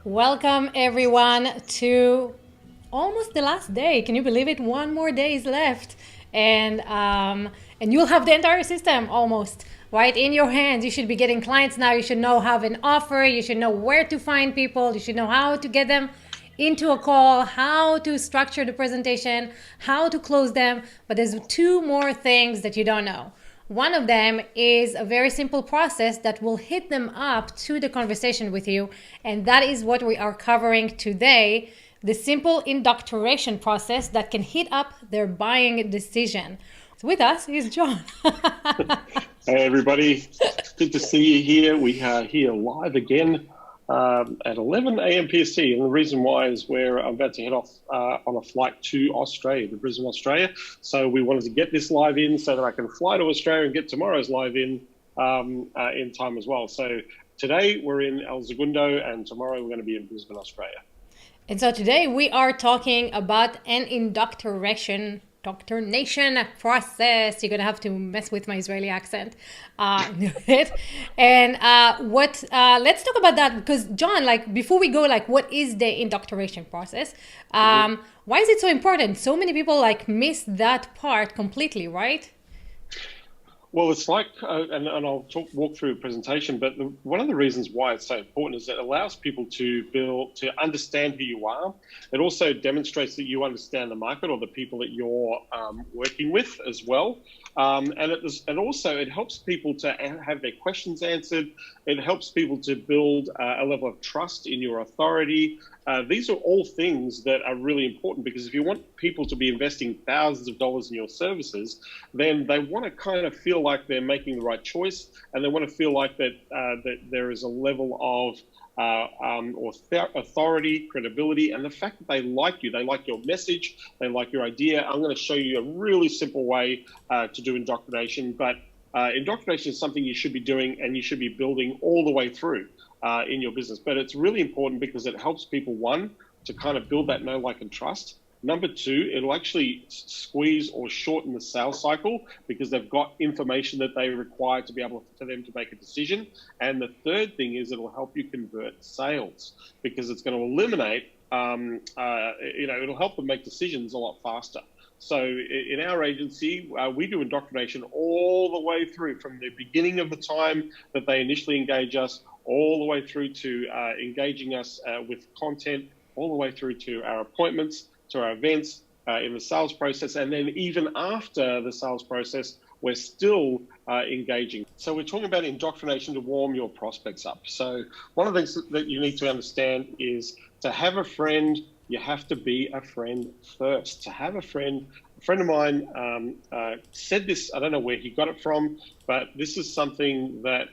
Welcome everyone to almost the last day. Can you believe it? One more day is left, and you'll have the entire system almost right in your hands. You should be getting clients now. You should know have an offer. You should know where to find people. You should know how to get them into a call, how to structure the presentation, how to close them. But there's two more things that you don't know. One of them is a very simple process that will hit them up to the conversation with you. And that is what we are covering today, the simple indoctrination process that can hit up their buying decision. So with us is John. Hey everybody, good to see you here. We are here live again at 11 a.m. PST, and the reason why is I'm about to head off on a flight to Australia, to Brisbane, Australia. So we wanted to get this live in so that I can fly to Australia and get tomorrow's live in time as well. So today we're in El Segundo, and tomorrow we're going to be in Brisbane, Australia. And so today we are talking about an indoctrination process. You're gonna have to mess with my Israeli accent, and let's talk about that, because John, like before we go, like what is the indoctrination process? Why is it so important? So many people like miss that part completely, right? Well, it's like, and I'll walk through a presentation, but one of the reasons why it's so important is that it allows people to understand who you are. It also demonstrates that you understand the market or the people that you're working with as well. And also it helps people to have their questions answered. It helps people to build a level of trust in your authority. These are all things that are really important, because if you want people to be investing thousands of dollars in your services, then they want to kind of feel like they're making the right choice, and they want to feel like that there is a level of authority, credibility, and the fact that they like you, they like your message, they like your idea. I'm going to show you a really simple way to do indoctrination, but indoctrination is something you should be doing and you should be building all the way through in your business. But it's really important because it helps people, one, to kind of build that know, like, and trust. Number two, it'll actually squeeze or shorten the sales cycle because they've got information that they require to be able for them to make a decision. And the third thing is it'll help you convert sales because it's going to eliminate, it'll help them make decisions a lot faster. So in our agency, we do indoctrination all the way through, from the beginning of the time that they initially engage us, all the way through to engaging us with content, all the way through to our appointments, to our events, in the sales process. And then even after the sales process, we're still engaging. So we're talking about indoctrination to warm your prospects up. So one of the things that you need to understand is to have a friend, you have to be a friend first. To have a friend of mine said this, I don't know where he got it from, but this is something that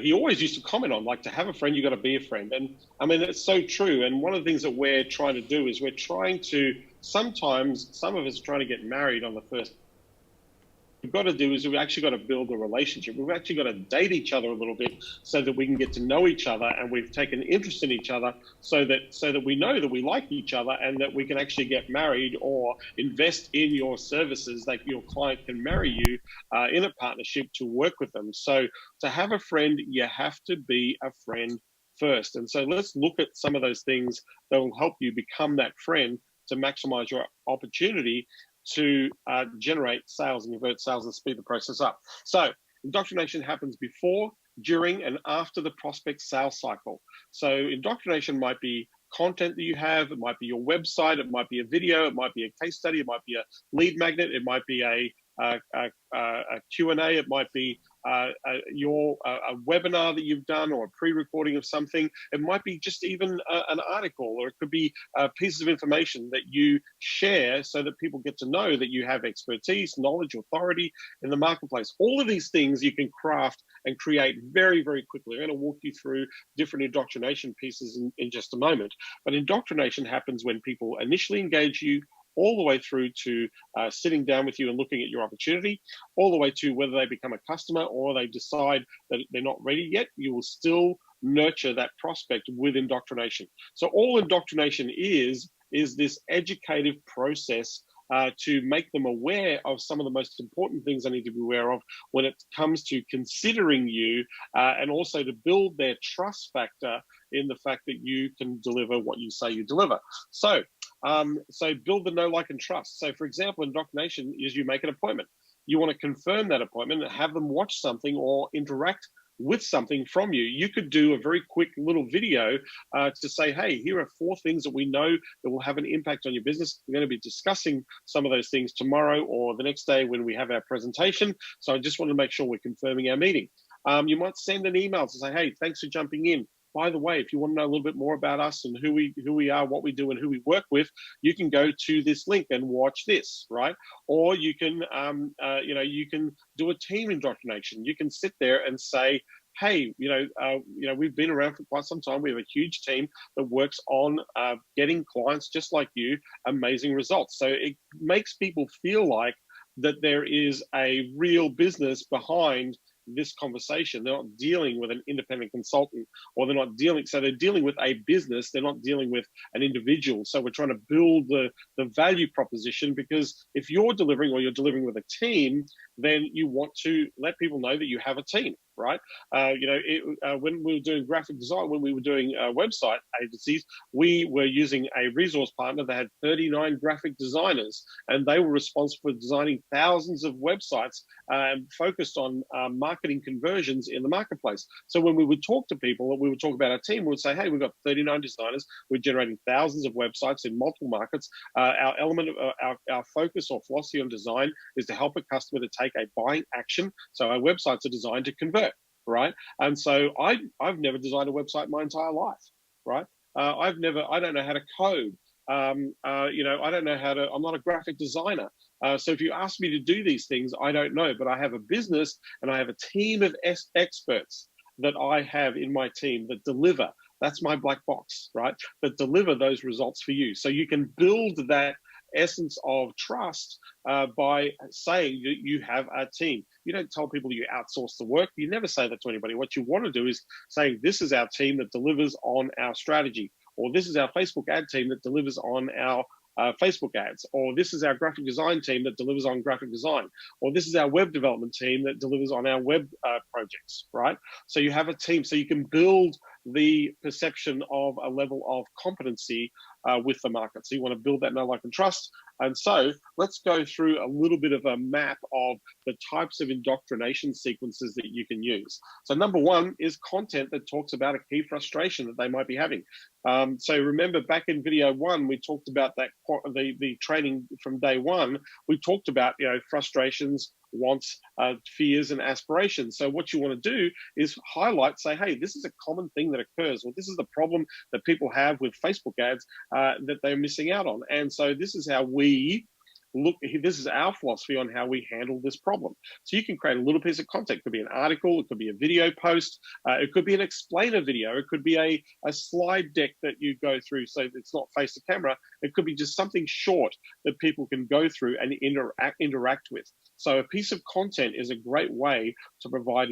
he always used to comment on, like, to have a friend, you got to be a friend. And I mean, it's so true. And one of the things that we're trying to do is sometimes some of us are trying to get married on the first. We've got to do is we've actually got to build a relationship. We've actually got to date each other a little bit so that we can get to know each other, and we've taken interest in each other so that we know that we like each other and that we can actually get married or invest in your services, like your client can marry you in a partnership to work with them. So to have a friend, you have to be a friend first. And so let's look at some of those things that will help you become that friend to maximize your opportunity to generate sales and convert sales and speed the process up. So indoctrination happens before, during, and after the prospect sales cycle. So indoctrination might be content that you have, it might be your website, it might be a video, it might be a case study, it might be a lead magnet, it might be a Q&A, it might be a webinar that you've done, or a pre-recording of something. It might be just even an article, or it could be pieces of information that you share so that people get to know that you have expertise, knowledge, authority in the marketplace. All of these things you can craft and create very, very quickly. I'm going to walk you through different indoctrination pieces in just a moment. But indoctrination happens when people initially engage you, all the way through to sitting down with you and looking at your opportunity, all the way to whether they become a customer or they decide that they're not ready yet. You will still nurture that prospect with indoctrination. So all indoctrination is this educative process to make them aware of some of the most important things they need to be aware of when it comes to considering you, and also to build their trust factor in the fact that you can deliver what you say you deliver. So, so build the know, like, and trust. So, for example, indoctrination is you make an appointment. You want to confirm that appointment and have them watch something or interact with something from you. You could do a very quick little video to say, hey, here are 4 things that we know that will have an impact on your business. We're going to be discussing some of those things tomorrow or the next day when we have our presentation. So I just want to make sure we're confirming our meeting. You might send an email to say, hey, thanks for jumping in. By the way, if you want to know a little bit more about us and who we are, what we do, and who we work with, you can go to this link and watch this, right? Or you can, you can do a team indoctrination. You can sit there and say, hey, we've been around for quite some time. We have a huge team that works on getting clients just like you amazing results. So it makes people feel like that there is a real business behind this conversation. They're not dealing with an independent consultant, or they're dealing with a business. They're not dealing with an individual. So we're trying to build the value proposition, because if you're delivering or you're delivering with a team, then you want to let people know that you have a team, right? When we were doing graphic design, when we were doing website agencies, we were using a resource partner that had 39 graphic designers, and they were responsible for designing thousands of websites focused on marketing conversions in the marketplace. So when we would talk to people, we would talk about our team, we would say, hey, we've got 39 designers, we're generating thousands of websites in multiple markets. Our element of our focus or philosophy on design is to help a customer to take a buying action. So our websites are designed to convert, right? And so I've never designed a website my entire life, right? I don't know how to code. I don't know how to, I'm not a graphic designer. So if you ask me to do these things, I don't know, but I have a business and I have a team of experts that I have in my team that deliver. That's my black box, right? That deliver those results for you. So you can build that essence of trust by saying that you have a team. You don't tell people you outsource the work. You never say that to anybody. What you want to do is saying, this is our team that delivers on our strategy, or this is our Facebook ad team that delivers on our Facebook ads, or this is our graphic design team that delivers on graphic design, or this is our web development team that delivers on our web projects, right? So you have a team, so you can build the perception of a level of competency with the market. So you want to build that know, like, and trust. And so let's go through a little bit of a map of the types of indoctrination sequences that you can use. So number one is content that talks about a key frustration that they might be having. So remember back in video 1, we talked about that, the training from day 1, we talked about, frustrations, wants, fears, and aspirations. So what you want to do is highlight, say, hey, this is a common thing that occurs, or this is the problem that people have with Facebook ads that they're missing out on. And so this is how we look, this is our philosophy on how we handle this problem. So you can create a little piece of content. It could be an article, it could be a video post, it could be an explainer video, it could be a slide deck that you go through so it's not face to camera. It could be just something short that people can go through and interact with. So a piece of content is a great way to provide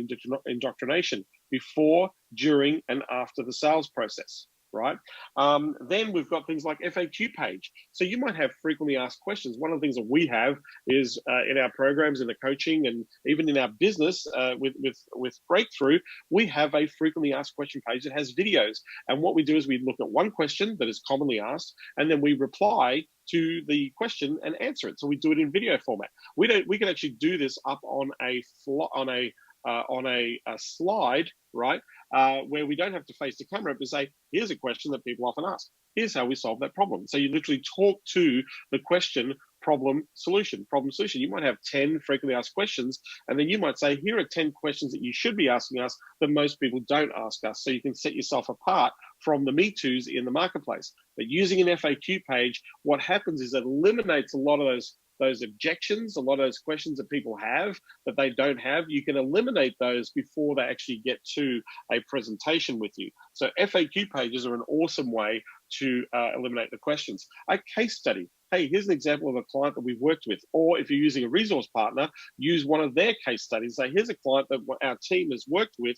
indoctrination before, during, and after the sales process. Right? Then we've got things like FAQ page. So you might have frequently asked questions. One of the things that we have is in our programs, in the coaching, and even in our business with Breakthrough, we have a frequently asked question page that has videos. And what we do is we look at one question that is commonly asked, and then we reply to the question and answer it. So we do it in video format. We can actually do this up on a slide, right? Where we don't have to face the camera, but say, here's a question that people often ask. Here's how we solve that problem. So you literally talk to the question, problem, solution. You might have 10 frequently asked questions, and then you might say, here are 10 questions that you should be asking us that most people don't ask us. So you can set yourself apart from the Me Too's in the marketplace. But using an FAQ page, what happens is it eliminates a lot of those objections, a lot of those questions that people have that they don't have. You can eliminate those before they actually get to a presentation with you. So FAQ pages are an awesome way to eliminate the questions. A case study. Hey, here's an example of a client that we've worked with. Or if you're using a resource partner, use one of their case studies. Say, here's a client that our team has worked with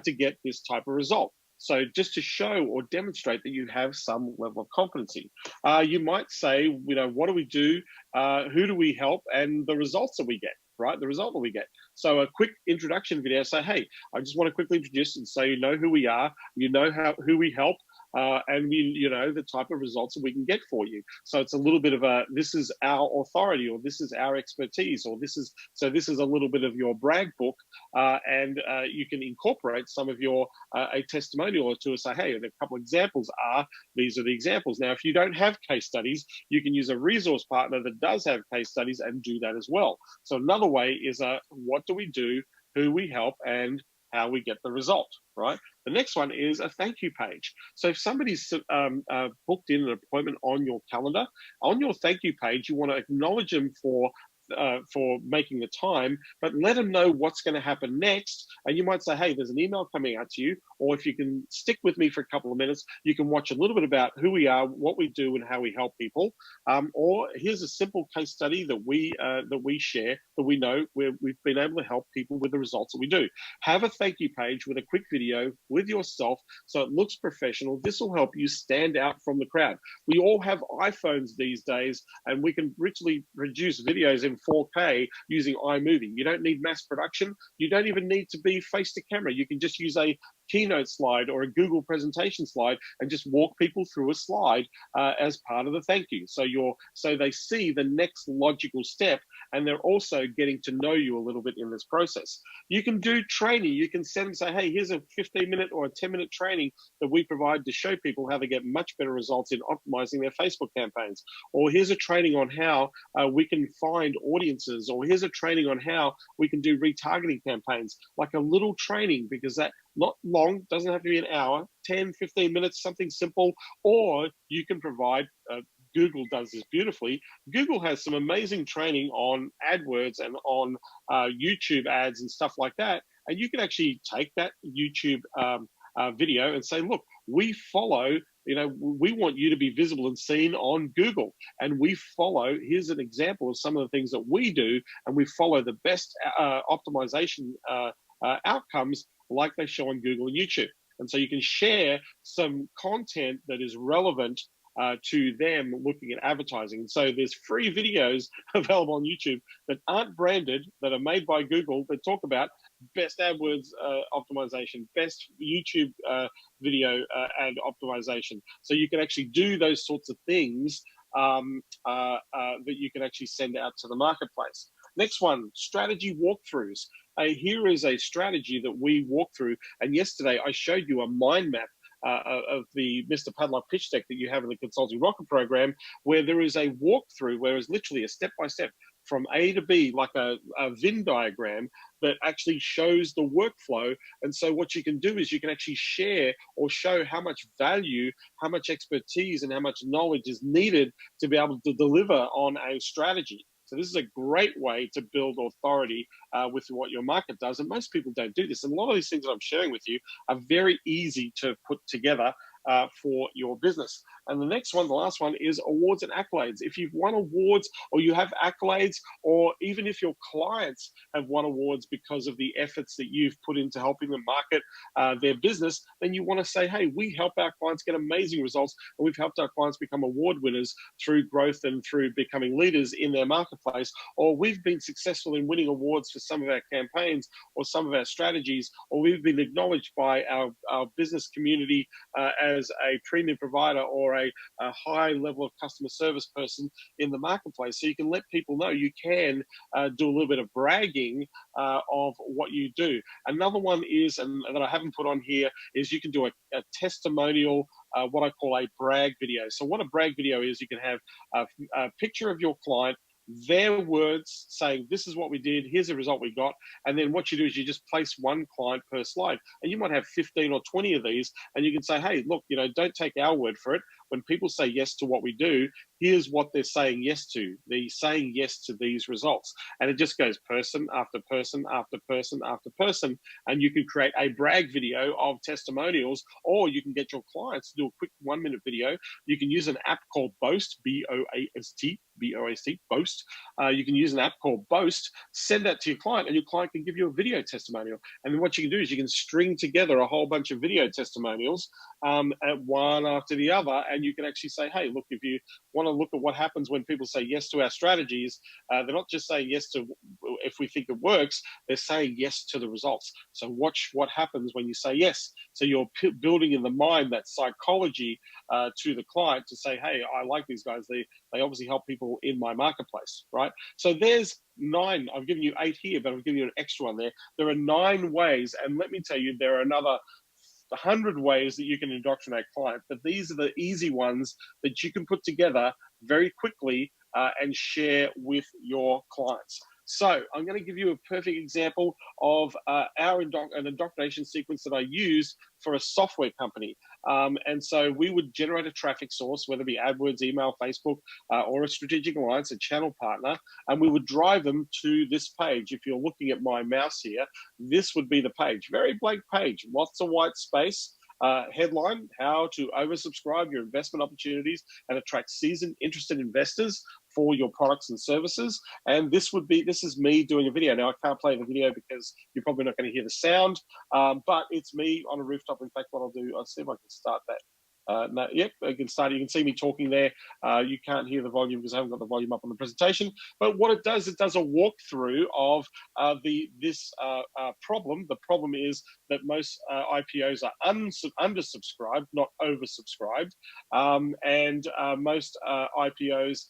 to get this type of result. So just to show or demonstrate that you have some level of competency. You might say, what do we do? Who do we help? And the results that we get, right? The result that we get. So a quick introduction video, say, hey, I just want to quickly introduce and so you know who we are, you know who we help, and you know the type of results that we can get for you. So it's a little bit of a, this is our authority, or this is our expertise, or this is a little bit of your brag book, and you can incorporate some of your a testimonial or two and say, hey, a couple of examples are, these are the examples. Now, if you don't have case studies, you can use a resource partner that does have case studies and do that as well. So another way is what do we do, who we help, and how we get the result, right? The next one is a thank you page. So if somebody's booked in an appointment on your calendar, on your thank you page, you want to acknowledge them for making the time, but let them know what's going to happen next. And you might say, hey, there's an email coming out to you, or if you can stick with me for a couple of minutes, you can watch a little bit about who we are, what we do, and how we help people. Or here's a simple case study that we share, that we know where we've been able to help people with the results that we do. Have a thank you page with a quick video with yourself so it looks professional. This will help you stand out from the crowd. We all have iPhones these days, and we can richly produce videos in 4K using iMovie. You don't need mass production. You don't even need to be face to camera. You can just use a keynote slide or a Google presentation slide and just walk people through a slide as part of the thank you. So they see the next logical step, and they're also getting to know you a little bit in this process. You can do training. You can send them, say, hey, here's a 15-minute or a 10-minute training that we provide to show people how to get much better results in optimizing their Facebook campaigns. Or here's a training on how we can find audiences, or here's a training on how we can do retargeting campaigns, like a little training, because that not long, doesn't have to be an hour, 10, 15 minutes, something simple. Or you can provide, Google does this beautifully. Google has some amazing training on AdWords and on YouTube ads and stuff like that. And you can actually take that YouTube video and say, look, we follow, we want you to be visible and seen on Google. And we follow, here's an example of some of the things that we do, and we follow the best optimization outcomes like they show on Google and YouTube. And so you can share some content that is relevant to them looking at advertising. And so there's free videos available on YouTube that aren't branded, that are made by Google, that talk about best AdWords optimization, best YouTube video ad optimization. So you can actually do those sorts of things that you can actually send out to the marketplace. Next one, strategy walkthroughs. Here is a strategy that we walk through. And yesterday I showed you a mind map of the Mr. Padlock pitch deck that you have in the Consulting Rocket program, where there is a walkthrough, where it's literally a step-by-step from A to B, like a Venn diagram that actually shows the workflow. And so what you can do is you can actually share or show how much value, how much expertise, and how much knowledge is needed to be able to deliver on a strategy. So this is a great way to build authority with what your market does. And most people don't do this. And a lot of these things that I'm sharing with you are very easy to put together for your business. And the next one, the last one, is awards and accolades. If you've won awards, or you have accolades, or even if your clients have won awards because of the efforts that you've put into helping them market their business, then you want to say, hey, we help our clients get amazing results, and we've helped our clients become award winners through growth and through becoming leaders in their marketplace. Or we've been successful in winning awards for some of our campaigns or some of our strategies, or we've been acknowledged by our business community as a premium provider or a high level of customer service person in the marketplace. So you can let people know, you can do a little bit of bragging of what you do. Another one is, and that I haven't put on here, is you can do a testimonial, what I call a brag video. So what a brag video is, you can have a picture of your client, their words saying, this is what we did, here's the result we got. And then what you do is you just place one client per slide. And you might have 15 or 20 of these, and you can say, hey, look, don't take our word for it. When people say yes to what we do, here's what they're saying yes to. They're saying yes to these results. And it just goes person after person after person after person. And you can create a brag video of testimonials, or you can get your clients to do a quick 1-minute video. You can use an app called Boast, B-O-A-S-T, Boast. You can use an app called Boast, send that to your client, and your client can give you a video testimonial. And then what you can do is you can string together a whole bunch of video testimonials at one after the other, and you can actually say, hey, look, if you want to look at what happens when people say yes to our strategies, they're not just saying yes to if we think it works, they're saying yes to the results. So watch what happens when you say yes. So you're building in the mind that psychology to the client to say, hey, I like these guys. They obviously help people in my marketplace, right? So there's 9. I've given you 8 here, but I've given you an extra one there. There are 9 ways, and let me tell you, there are another 100 ways that you can indoctrinate clients, but these are the easy ones that you can put together very quickly and share with your clients. So I'm going to give you a perfect example of an indoctrination sequence that I use for a software company. And so we would generate a traffic source, whether it be AdWords, email, Facebook, or a strategic alliance, a channel partner, and we would drive them to this page. If you're looking at my mouse here, this would be the page. Very blank page, lots of white space. Headline, how to oversubscribe your investment opportunities and attract seasoned, interested investors for your products and services. And this is me doing a video. Now, I can't play the video because you're probably not going to hear the sound, but it's me on a rooftop. In fact, what I'll do, I'll see if I can start that. No, yep, I can start. You can see me talking there. You can't hear the volume because I haven't got the volume up on the presentation. But what it does a walkthrough of this problem. The problem is that most IPOs are undersubscribed, not oversubscribed, and most IPOs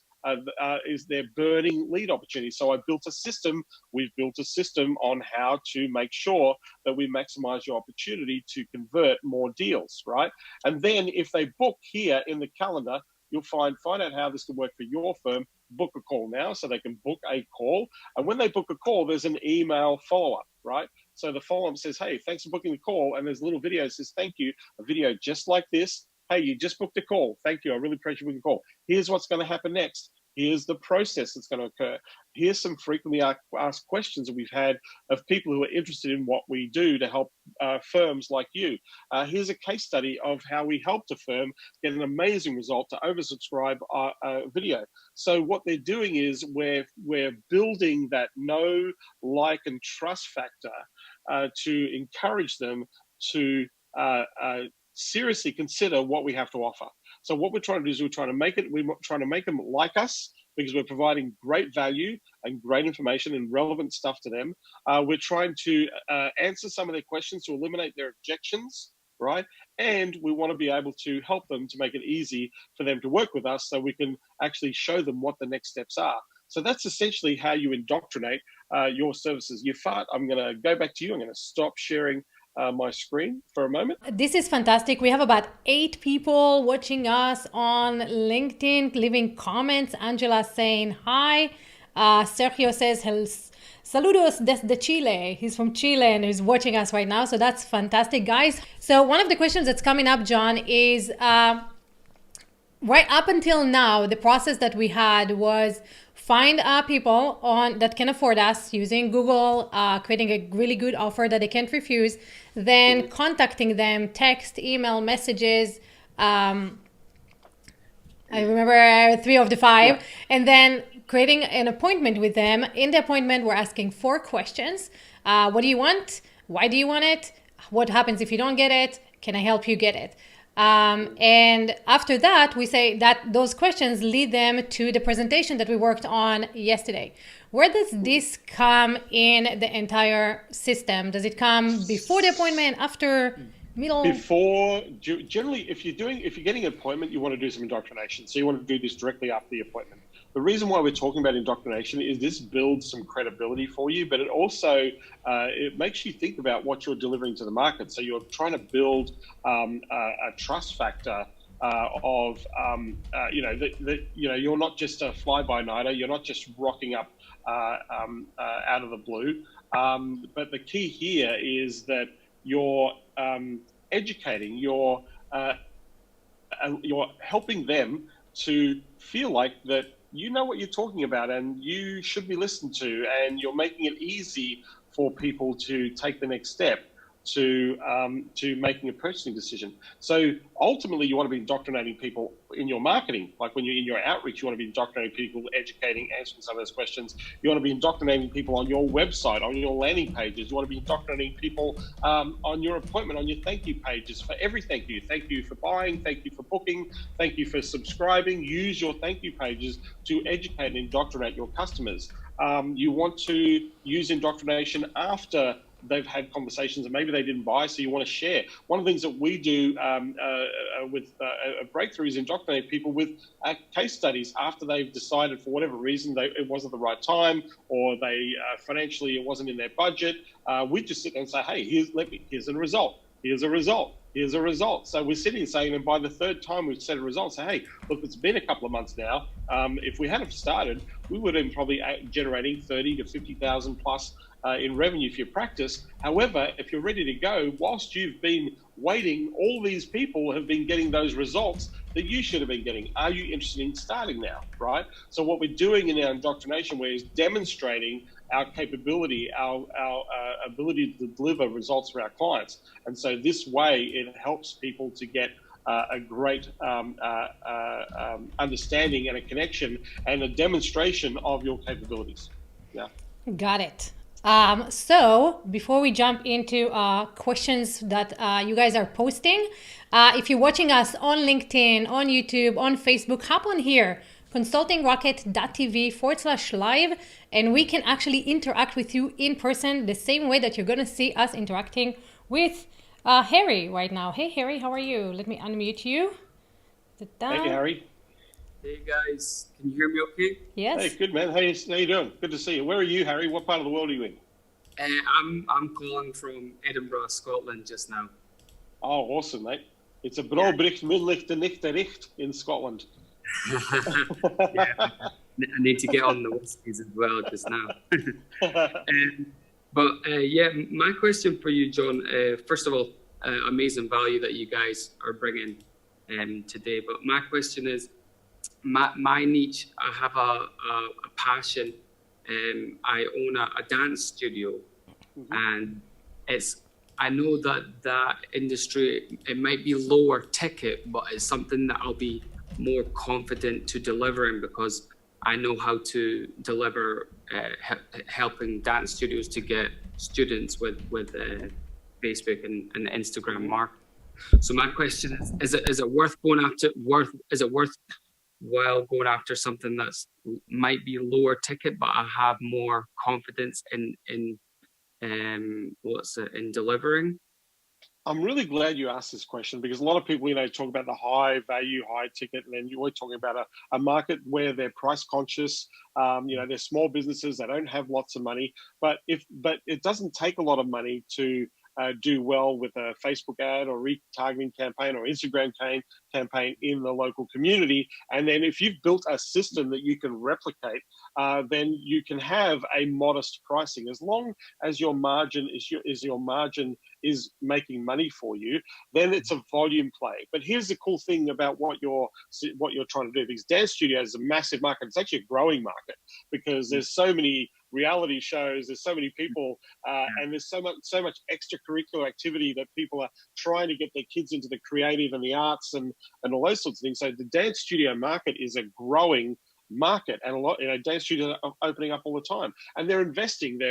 is their burning lead opportunity. So we've built a system on how to make sure that we maximize your opportunity to convert more deals, right? And then if they book here in the calendar, you'll find out how this can work for your firm. Book a call now, so they can book a call. And when they book a call, there's an email follow-up, right? So the follow-up says, hey, thanks for booking the call. And there's a little video that says, thank you, a video just like this. Hey, you just booked a call. Thank you. I really appreciate you booking a call. Here's what's going to happen next. Here's the process that's going to occur. Here's some frequently asked questions that we've had of people who are interested in what we do to help firms like you. Here's a case study of how we helped a firm get an amazing result to oversubscribe our video. So what they're doing is we're building that know, like, and trust factor to encourage them to seriously consider what we have to offer. So what we're trying to do is we're trying to make them like us because we're providing great value and great information and relevant stuff to them. We're trying to answer some of their questions to eliminate their objections, right? And we want to be able to help them to make it easy for them to work with us so we can actually show them what the next steps are. So that's essentially how you indoctrinate your services. Yafat, I'm going to go back to you. I'm going to stop sharing my screen for a moment. This is fantastic. We have about 8 people watching us on LinkedIn, leaving comments. Angela saying hi. Sergio says, saludos desde Chile. He's from Chile and he's watching us right now. So that's fantastic, guys. So one of the questions that's coming up, John, is right up until now, the process that we had was find people that can afford us using Google, creating a really good offer that they can't refuse, then contacting them, text, email, messages. I remember 3 of the 5, yeah. And then creating an appointment with them. In the appointment, we're asking 4 questions. What do you want? Why do you want it? What happens if you don't get it? Can I help you get it? And after that, we say that those questions lead them to the presentation that we worked on yesterday. Where does this come in the entire system? Does it come before the appointment, after, middle? Before, generally, if you're getting an appointment, you want to do some indoctrination. So you want to do this directly after the appointment. The reason why we're talking about indoctrination is this builds some credibility for you, but it also it makes you think about what you're delivering to the market. So you're trying to build a trust factor of you're not just a fly-by-nighter. You're not just rocking up out of the blue. But the key here is that you're educating. You're helping them to feel like that you know what you're talking about and you should be listened to, and you're making it easy for people to take the next step. to making a purchasing decision. So ultimately, you want to be indoctrinating people in your marketing. Like when you're in your outreach, you want to be indoctrinating people, educating, answering some of those questions. You want to be indoctrinating people on your website, on your landing pages. You want to be indoctrinating people on your appointment, on your thank you pages, for every thank you. Thank you for buying, thank you for booking, thank you for subscribing. Use your thank you pages to educate and indoctrinate your customers. You want to use indoctrination after they've had conversations and maybe they didn't buy, so you want to share. One of the things that we do with Breakthrough is indoctrinate people with case studies after they've decided for whatever reason it wasn't the right time, or they financially it wasn't in their budget. We just sit there and say, hey, here's a result. Here's a result. Here's a result. So we're sitting saying, and by the third time we've set a result, say, hey, look, it's been a couple of months now. If we hadn't started, we would have been probably generating 30 to 50,000 plus in revenue for your practice. However, if you're ready to go, whilst you've been waiting, all these people have been getting those results that you should have been getting. Are you interested in starting now, right? So what we're doing in our indoctrination way is demonstrating our capability, our ability to deliver results for our clients. And so this way, it helps people to get a great understanding and a connection and a demonstration of your capabilities. Yeah. Got it. So before we jump into questions that you guys are posting, if you're watching us on LinkedIn, on YouTube, on Facebook, hop on here, consultingrocket.tv/live, and we can actually interact with you in person the same way that you're going to see us interacting with Harry right now. Hey, Harry, how are you? Let me unmute you. Thank you, Harry. Hey guys, can you hear me okay? Yes. Hey, good man. How you doing? Good to see you. Where are you, Harry? What part of the world are you in? I'm calling from Edinburgh, Scotland just now. Oh, awesome, mate. It's a Brobricht Midlicht de Nichtericht in Scotland. Yeah, I need to get on the whiskies as well just now. Yeah, my question for you, John, first of all, amazing value that you guys are bringing today. But my question is, my niche, I have a passion. I own a dance studio, and I know that industry, it might be lower ticket, but it's something that I'll be more confident to delivering because I know how to deliver, helping dance studios to get students with Facebook and Instagram marketing. So my question is it worth going after? Is it worthwhile going after something that's might be lower ticket, but I have more confidence in delivering? I'm really glad you asked this question because a lot of people, talk about the high value, high ticket, and then you're talking about a market where they're price conscious. They're small businesses, they don't have lots of money, but it doesn't take a lot of money to do well with a Facebook ad or retargeting campaign or Instagram campaign in the local community. And then if you've built a system that you can replicate, then you can have a modest pricing as long as your margin is making money for you. Then it's a volume play. But here's the cool thing about what you're trying to do, because dance studios is a massive market. It's actually a growing market because there's so many reality shows, there's so many people, and there's so much extracurricular activity that people are trying to get their kids into the creative and the arts and all those sorts of things. So the dance studio market is a growing market, and a lot, dance studios are opening up all the time, and they're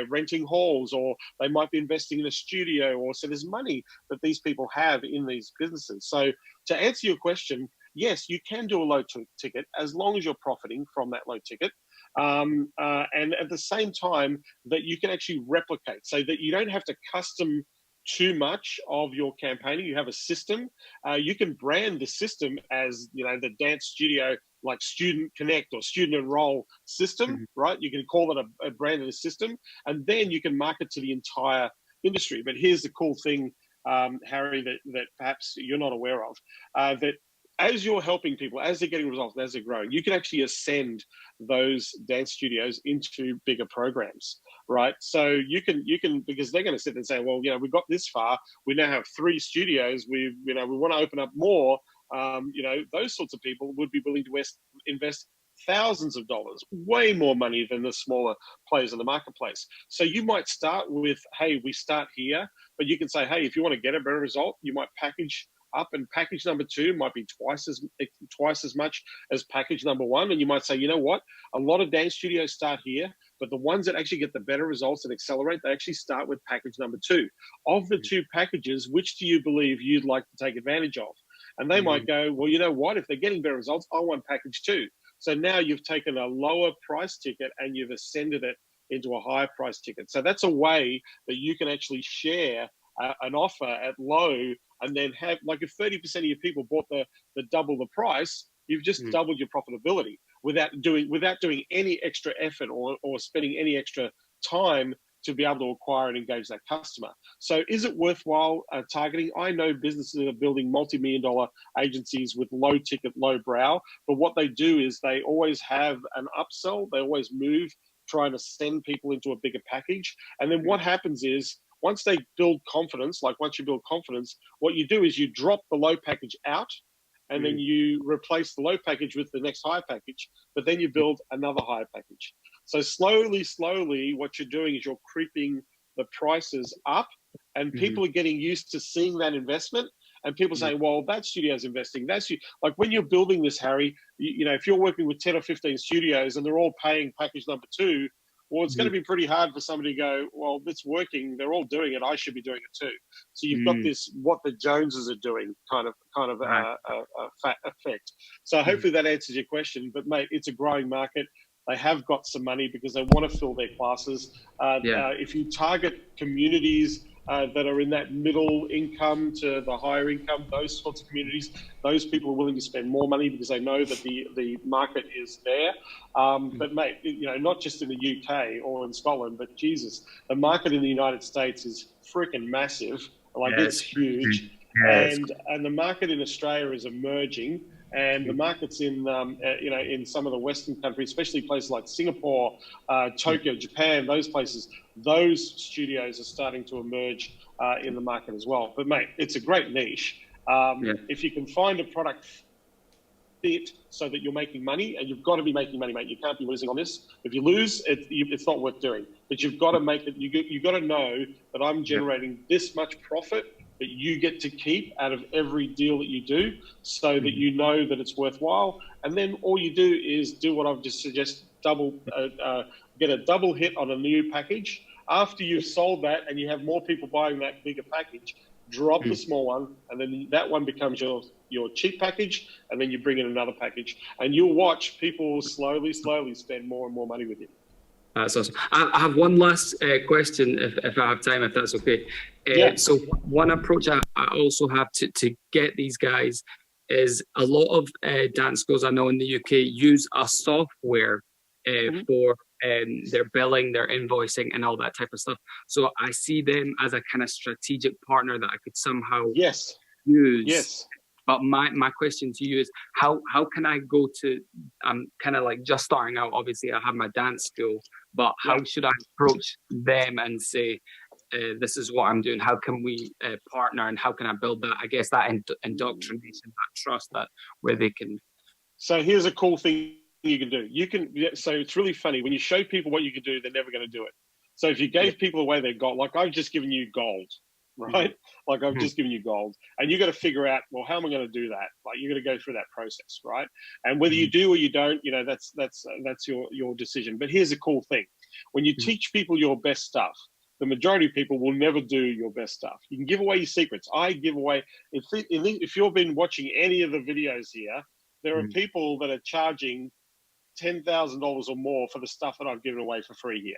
renting halls, or they might be investing in a studio, or so there's money that these people have in these businesses. So to answer your question, yes, you can do a low ticket as long as you're profiting from that low ticket. And at the same time that you can actually replicate, so that you don't have to custom too much of your campaigning. You have a system. You can brand the system as the dance studio, like Student Connect or Student Enroll system, right? You can call it a branded system, and then you can market to the entire industry. But here's the cool thing, Harry, that perhaps you're not aware of, that as you're helping people, as they're getting results, as they're growing, you can actually ascend those dance studios into bigger programs, right? So you can, because they're going to sit and say, well, we've got this far. We now have 3 studios. We want to open up more. Those sorts of people would be willing to invest thousands of dollars, way more money than the smaller players in the marketplace. So you might start with, hey, we start here, but you can say, hey, if you want to get a better result, you might package up, and package number 2 might be twice as much as package number 1. And you might say, you know what, a lot of dance studios start here, but the ones that actually get the better results and accelerate, they actually start with package number 2. Of the 2 packages, which do you believe you'd like to take advantage of? And they might go, well, you know what, if they're getting better results, I want package 2. So now you've taken a lower price ticket and you've ascended it into a higher price ticket. So that's a way that you can actually share an offer at low, and then have, like, if 30% of your people bought the double the price, you've just doubled your profitability without doing any extra effort or spending any extra time to be able to acquire and engage that customer. So is it worthwhile targeting? I know businesses that are building multi-million-dollar agencies with low ticket, low brow, but what they do is they always have an upsell. They always move, trying to send people into a bigger package. And then what happens is, once they build confidence, once you build confidence, what you do is you drop the low package out, and then you replace the low package with the next high package, but then you build another higher package. So slowly, what you're doing is you're creeping the prices up, and people are getting used to seeing that investment, and people saying, well, that studio's investing. Like, when you're building this, Harry, you know, if you're working with 10 or 15 studios and they're all paying package number 2, well, it's going to be pretty hard for somebody to go, well, it's working, they're all doing it, I should be doing it too. So you've got this what the Joneses are doing kind of effect. So hopefully that answers your question. But mate, it's a growing market. They have got some money because they want to fill their classes. If you target communities that are in that middle income to the higher income, those sorts of communities, those people are willing to spend more money because they know that the market is there. But mate, you know, not just in the UK or in Scotland, but Jesus, the market in the United States is freaking massive. Like, it's huge. And the market in Australia is emerging. And the markets in, you know, in some of the Western countries, especially places like Singapore, Tokyo, Japan, those places, those studios are starting to emerge in the market as well. But mate, it's a great niche. If you can find a product fit so that you're making money, and you've got to be making money, mate. You can't be losing on this. If you lose, it's not worth doing. But you've got to make it. You've got to know that I'm generating this much profit that you get to keep out of every deal that you do, so that you know that it's worthwhile. And then all you do is do what I've just suggested: get a double hit on a new package. After you've sold that and you have more people buying that bigger package, drop the small one, and then that one becomes your cheap package, and then you bring in another package, and you'll watch people slowly spend more and more money with you. That's awesome. I have one last question, if I have time, if that's okay. So one approach I also have to get these guys is, a lot of dance schools I know in the UK use a software for their billing, their invoicing, and all that type of stuff. So I see them as a kind of strategic partner that I could somehow use. Yes. But my question to you is, how can I go to, I'm kind of like just starting out, obviously I have my dance school, but how should I approach them and say, this is what I'm doing, how can we partner, and how can I build that, I guess, that indoctrination, that trust, that where they can. So here's a cool thing you can do. So it's really funny, when you show people what you can do, they're never going to do it. So if you gave people away their gold, like I've just given you gold, right? Like I've just given you gold, and you got to figure out, well, how am I going to do that? Like, you're going to go through that process, right? And whether you do or you don't, you know, that's your decision. But here's a cool thing: when you teach people your best stuff, the majority of people will never do your best stuff. You can give away your secrets. I give away, if you've been watching any of the videos here, there are people that are charging $10,000 or more for the stuff that I've given away for free here.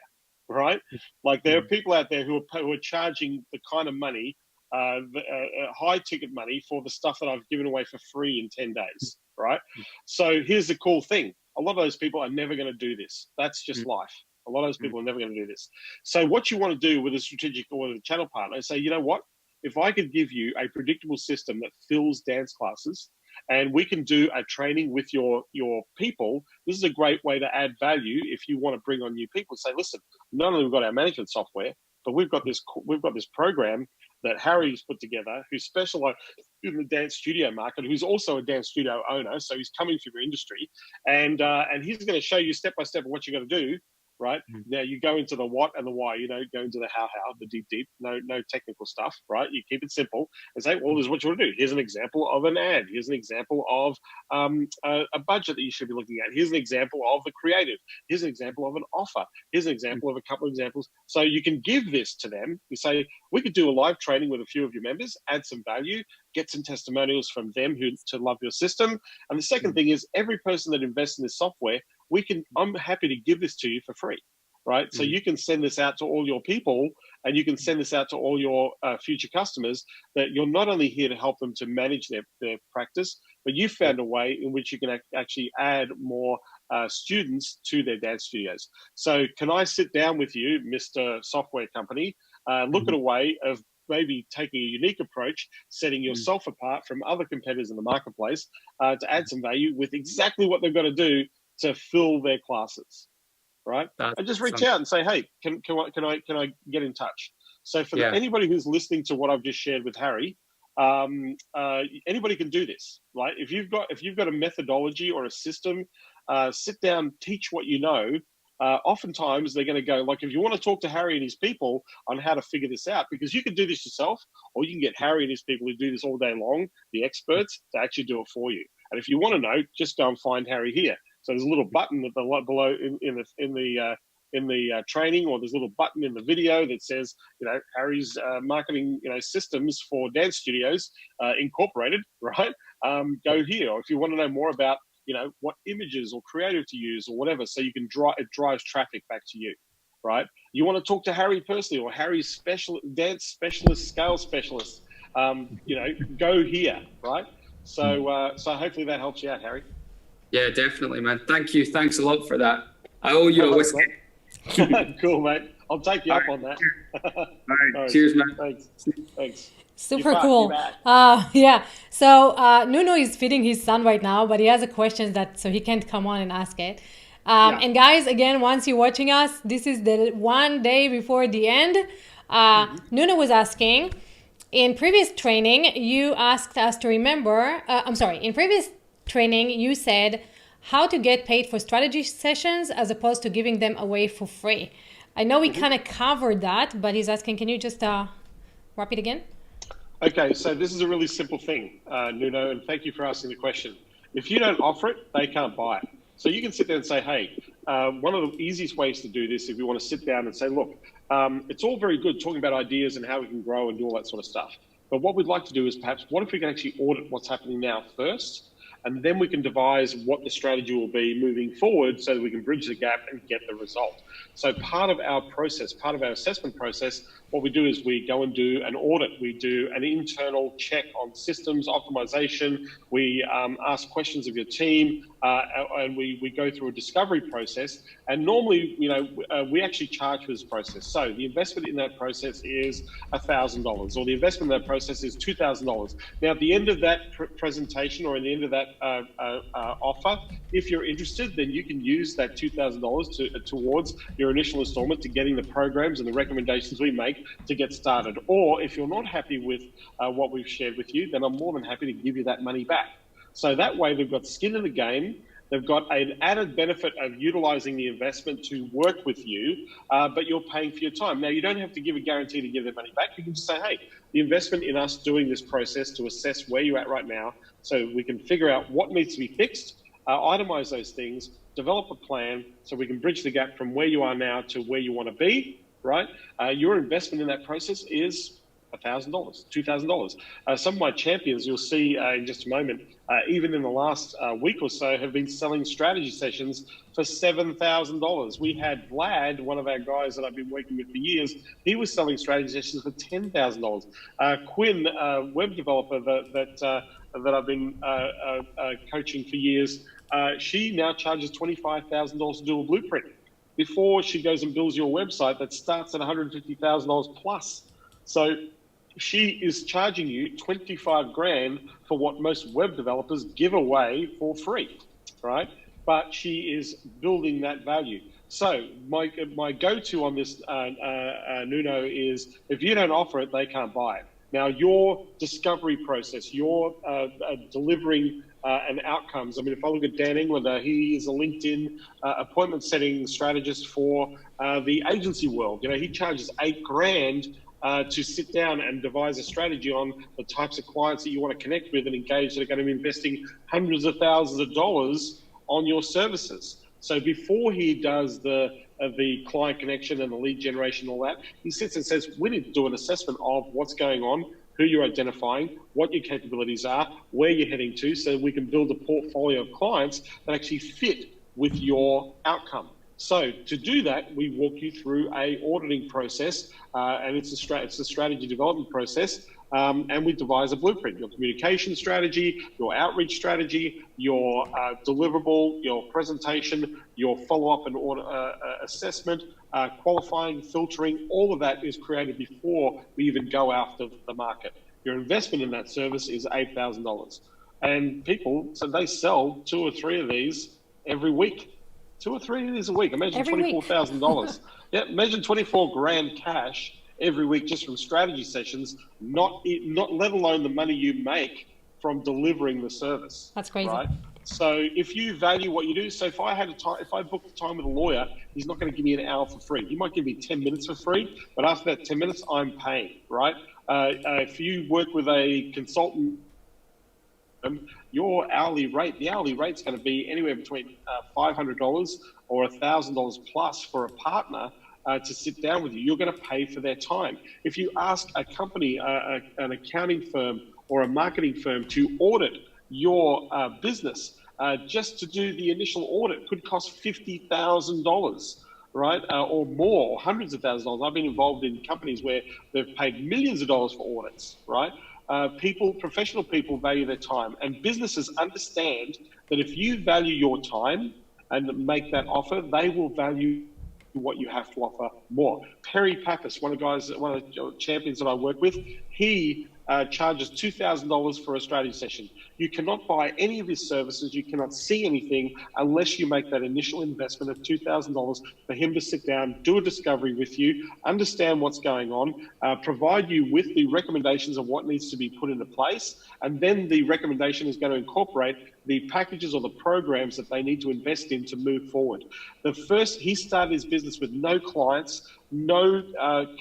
Right? Like, there are people out there who are charging the kind of money, high ticket money, for the stuff that I've given away for free in 10 days. Right? So here's the cool thing: a lot of those people are never going to do this. That's just life. A lot of those people are never going to do this. So what you want to do with a strategic or a channel partner is say, you know what? If I could give you a predictable system that fills dance classes, and we can do a training with your people, this is a great way to add value if you want to bring on new people. Say, listen, not only we've got our management software, but we've got this program that Harry's put together, who specializes in the dance studio market, who's also a dance studio owner, so he's coming through your industry, and he's going to show you step by step what you got to do. Right now, you go into the what and the why. You don't go into the how, the deep. No technical stuff. Right? You keep it simple and say, well, this is what you want to do. Here's an example of an ad. Here's an example of a budget that you should be looking at. Here's an example of the creative. Here's an example of an offer. Here's an example of a couple of examples. So you can give this to them. You say, we could do a live training with a few of your members, add some value, get some testimonials from them who to love your system. And the second thing is, every person that invests in this software, I'm happy to give this to you for free, right? So you can send this out to all your people, and you can send this out to all your future customers, that you're not only here to help them to manage their practice, but you found a way in which you can actually add more students to their dance studios. So can I sit down with you, Mr. Software Company, look at a way of maybe taking a unique approach, setting yourself apart from other competitors in the marketplace, to add some value with exactly what they've got to do to fill their classes, right? And just reach out and say, hey, can I get in touch? So for anybody who's listening to what I've just shared with Harry, anybody can do this, right? If you've got a methodology or a system, sit down, teach what you know. Oftentimes they're going to go, like, if you want to talk to Harry and his people on how to figure this out, because you can do this yourself, or you can get Harry and his people who do this all day long, the experts, to actually do it for you. And if you want to know, just go and find Harry here. So there's a little button at the below in the training, or there's a little button in the video that says, Harry's marketing, systems for dance studios incorporated, right? Go here. Or if you want to know more about, what images or creative to use or whatever, so you can it drives traffic back to you, right? You want to talk to Harry personally, or Harry's dance specialist, scale specialist, go here, right? So hopefully that helps you out, Harry. Yeah, definitely, man. Thank you. Thanks a lot for that. I owe you a whiskey. Cool, mate. I'll take you up on that. All right. Cheers, man. Thanks. Super cool. Yeah. So Nuno is feeding his son right now, but he has a question so he can't come on and ask it. And guys, again, once you're watching us, this is the one day before the end. Nuno was asking, in previous training, you asked us to remember, in previous training, you said how to get paid for strategy sessions as opposed to giving them away for free. I know we kind of covered that, but he's asking, can you just wrap it again? Okay, so this is a really simple thing, Nuno, and thank you for asking the question. If you don't offer it, they can't buy it. So you can sit there and say, hey, one of the easiest ways to do this, if you want to sit down and say, look, it's all very good talking about ideas and how we can grow and do all that sort of stuff. But what we'd like to do is perhaps, what if we can actually audit what's happening now first? And then we can devise what the strategy will be moving forward, so that we can bridge the gap and get the result. So part of our process, part of our assessment process, what we do is we go and do an audit. We do an internal check on systems optimization. We ask questions of your team, and we go through a discovery process. And normally, we actually charge for this process. So the investment in that process is $1,000, or the investment in that process is $2,000. Now, at the end of that presentation, or at the end of that offer, if you're interested, then you can use that $2,000 towards your initial installment to getting the programs and the recommendations we make to get started. Or if you're not happy with what we've shared with you, then I'm more than happy to give you that money back. So that way they've got skin in the game. They've got an added benefit of utilizing the investment to work with you, but you're paying for your time. Now, you don't have to give a guarantee to give their money back. You can just say, hey, the investment in us doing this process to assess where you're at right now, so we can figure out what needs to be fixed, itemize those things, develop a plan so we can bridge the gap from where you are now to where you want to be, right? Your investment in that process is $1,000, $2,000. Some of my champions, you'll see in just a moment, even in the last week or so, have been selling strategy sessions for $7,000. We had Vlad, one of our guys that I've been working with for years, he was selling strategy sessions for $10,000. Quinn, web developer that I've been coaching for years, she now charges $25,000 to do a blueprint before she goes and builds your website that starts at $150,000 plus. So she is charging you 25 grand for what most web developers give away for free, right? But she is building that value. So my go-to on this, Nuno, is if you don't offer it, they can't buy it. Now, your discovery process, your delivering and outcomes. I mean, if I look at Dan Englander, he is a LinkedIn appointment setting strategist for the agency world. You know, he charges $8,000 to sit down and devise a strategy on the types of clients that you want to connect with and engage that are going to be investing hundreds of thousands of dollars on your services. So before he does the client connection and the lead generation, all that, he sits and says, we need to do an assessment of what's going on, who you're identifying, what your capabilities are, where you're heading to, so we can build a portfolio of clients that actually fit with your outcome. So to do that, we walk you through a auditing process, and it's a strategy development process, and we devise a blueprint: your communication strategy, your outreach strategy, your deliverable, your presentation, your follow-up and assessment, qualifying, filtering. All of that is created before we even go after the market. Your investment in that service is $8,000, and people, so they sell 2 or 3 of these every week. 2 or 3 of these a week. Imagine $24,000. Yeah, imagine $24,000 cash every week just from strategy sessions. Not let alone the money you make from delivering the service. That's crazy. Right? So if you value what you do, so if I book the time with a lawyer, he's not going to give me an hour for free. He might give me 10 minutes for free, but after that 10 minutes, I'm paying. Right? If you work with a consultant, your hourly rate, the hourly rate's going to be anywhere between $500 or $1,000 plus for a partner to sit down with you. You're going to pay for their time. If you ask a company, an accounting firm or a marketing firm to audit your business, just to do the initial audit could cost $50,000. Right, or more, or hundreds of thousands of dollars. I've been involved in companies where they've paid millions of dollars for audits, right? Professional people value their time, and businesses understand that if you value your time and make that offer, they will value what you have to offer more. Perry Pappas, one of the champions that I work with, he charges $2,000 for a strategy session. You cannot buy any of his services. You cannot see anything unless you make that initial investment of $2,000 for him to sit down, do a discovery with you, understand what's going on, provide you with the recommendations of what needs to be put into place, and then the recommendation is going to incorporate the packages or the programs that they need to invest in to move forward. He started his business with no clients, no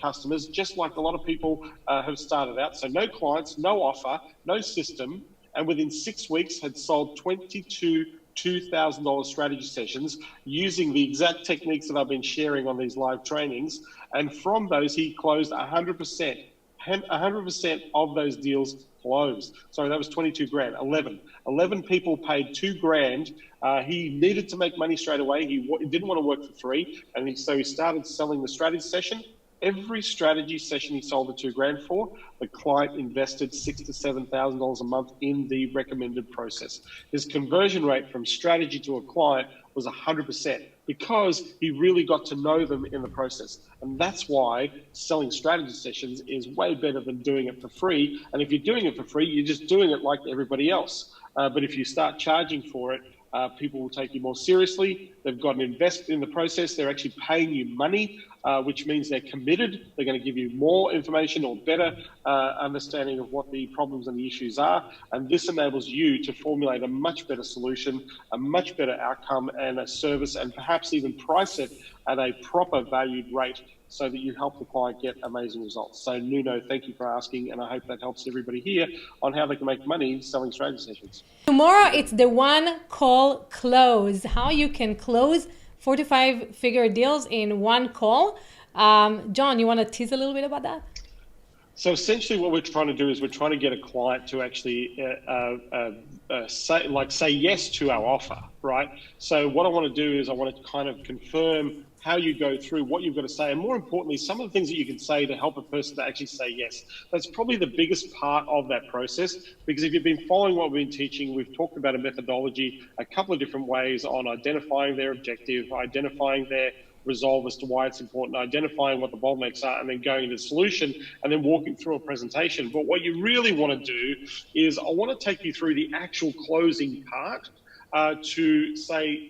customers, just like a lot of people have started out. So no clients, no offer, no system, and within 6 weeks had sold 22 $2,000 strategy sessions using the exact techniques that I've been sharing on these live trainings. And from those, he closed 100%. 100% of those deals closed. Sorry, that was 22 grand. 11 people paid $2,000. He needed to make money straight away. He didn't want to work for free, and so he started selling the strategy session. Every strategy session he sold the $2,000 for, the client invested $6,000 to $7,000 a month in the recommended process. His conversion rate from strategy to a client was 100% because he really got to know them in the process. And that's why selling strategy sessions is way better than doing it for free. And if you're doing it for free, you're just doing it like everybody else. But if you start charging for it, people will take you more seriously. They've got an invest in the process. They're actually paying you money, which means they're committed. They're going to give you more information or better understanding of what the problems and the issues are. And this enables you to formulate a much better solution, a much better outcome and a service, and perhaps even price it at a proper valued rate so that you help the client get amazing results. So Nuno, thank you for asking, and I hope that helps everybody here on how they can make money selling strategy sessions. Tomorrow, it's the one call close, how you can close 4 to 5 figure deals in one call. John, you want to tease a little bit about that? So essentially what we're trying to do is we're trying to get a client to actually say yes to our offer, right? So what I want to do is I want to kind of confirm how you go through, what you've got to say, and more importantly, some of the things that you can say to help a person to actually say yes. That's probably the biggest part of that process, because if you've been following what we've been teaching, we've talked about a methodology, a couple of different ways on identifying their objective, identifying their resolve as to why it's important, identifying what the bottlenecks are, and then going into the solution, and then walking through a presentation. But what you really want to do is I want to take you through the actual closing part to say,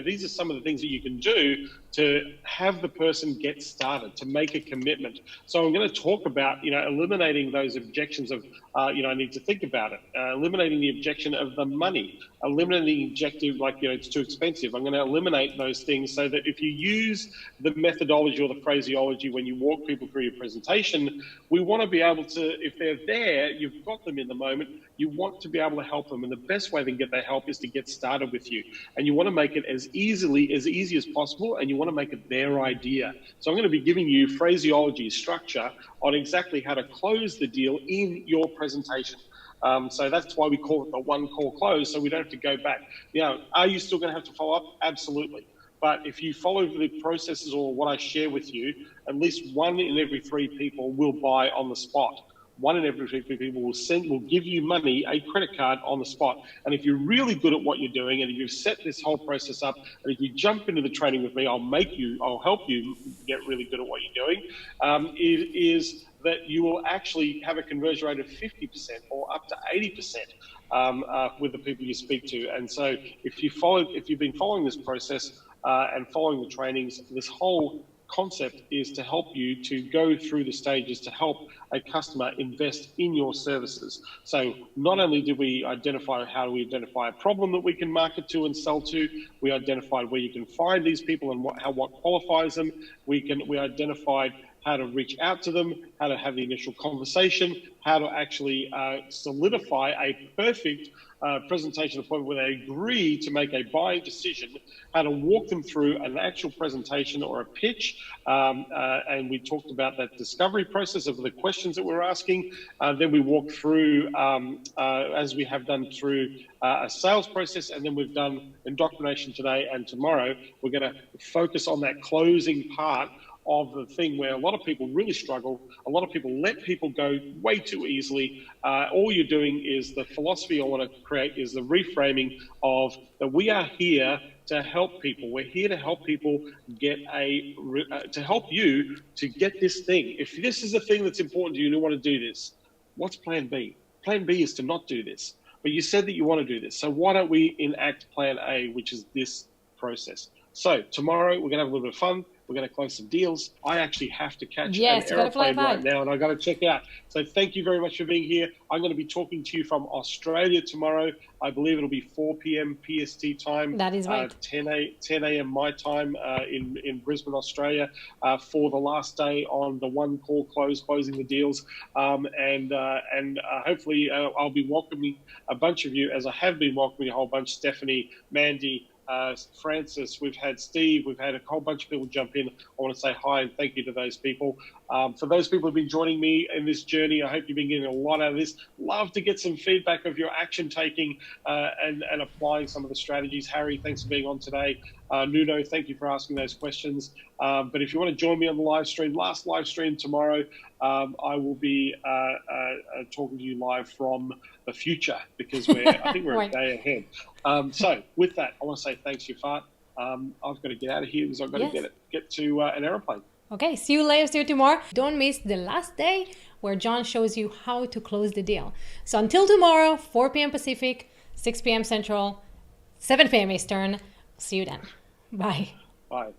these are some of the things that you can do to have the person get started, to make a commitment. So I'm going to talk about, eliminating those objections of, I need to think about it, eliminating the objection of the money, eliminating the objective, like, it's too expensive. I'm going to eliminate those things so that if you use the methodology or the phraseology when you walk people through your presentation, we want to be able to, if they're there, you've got them in the moment, you want to be able to help them. And the best way they can get that help is to get started with you. And you want to make it as easy as possible, and you want to make it their idea. So I'm going to be giving you phraseology structure on exactly how to close the deal in your presentation. So that's why we call it the one call close, so we don't have to go back. Are you still going to have to follow up? Absolutely. But if you follow the processes or what I share with you, at least 1 in every 3 people will buy on the spot. 1 in every 3 people will give you money, a credit card on the spot. And if you're really good at what you're doing, and if you've set this whole process up, and if you jump into the training with me, I'll help you get really good at what you're doing, is that you will actually have a conversion rate of 50% or up to 80% with the people you speak to. And so if you've been following this process and following the trainings, this whole concept is to help you to go through the stages to help a customer invest in your services. So not only did we identify how do we identify a problem that we can market to and sell to, we identified where you can find these people and what qualifies them. We identified how to reach out to them, how to have the initial conversation, how to actually solidify a perfect presentation appointment where they agree to make a buying decision, how to walk them through an actual presentation or a pitch. And we talked about that discovery process of the questions that we're asking. Then we walked through, as we have done through a sales process, and then we've done indoctrination today and tomorrow. We're going to focus on that closing part of the thing where a lot of people really struggle. A lot of people let people go way too easily. All you're doing is the philosophy I want to create is the reframing of that we are here to help people. We're here to help people get to help you to get this thing. If this is a thing that's important to you and you want to do this, what's plan B? Plan B is to not do this. But you said that you want to do this. So why don't we enact plan A, which is this process? So tomorrow we're going to have a little bit of fun. We're going to close some deals. I actually have to catch an aeroplane right now, and I've got to check out. So thank you very much for being here. I'm going to be talking to you from Australia tomorrow. I believe it'll be 4 p.m. PST time. That is right. 10 a.m. my time in Brisbane, Australia, for the last day on the one call closing the deals. And hopefully I'll be welcoming a bunch of you, as I have been welcoming a whole bunch. Stephanie, Mandy, Francis, we've had Steve, we've had a whole bunch of people jump in. I want to say hi and thank you to those people. For those people who've been joining me in this journey, I hope you've been getting a lot out of this. Love to get some feedback of your action taking and applying some of the strategies. Harry, thanks for being on today. Nuno, thank you for asking those questions. But if you want to join me on the live stream, last live stream tomorrow, I will be talking to you live from the future because I think we're a day ahead. So with that, I want to say thanks, Yafat. I've got to get out of here because I've got to get to an aeroplane. Okay, see you later, see you tomorrow. Don't miss the last day where John shows you how to close the deal. So until tomorrow, 4 p.m. Pacific, 6 p.m. Central, 7 p.m. Eastern. See you then. Bye. Bye.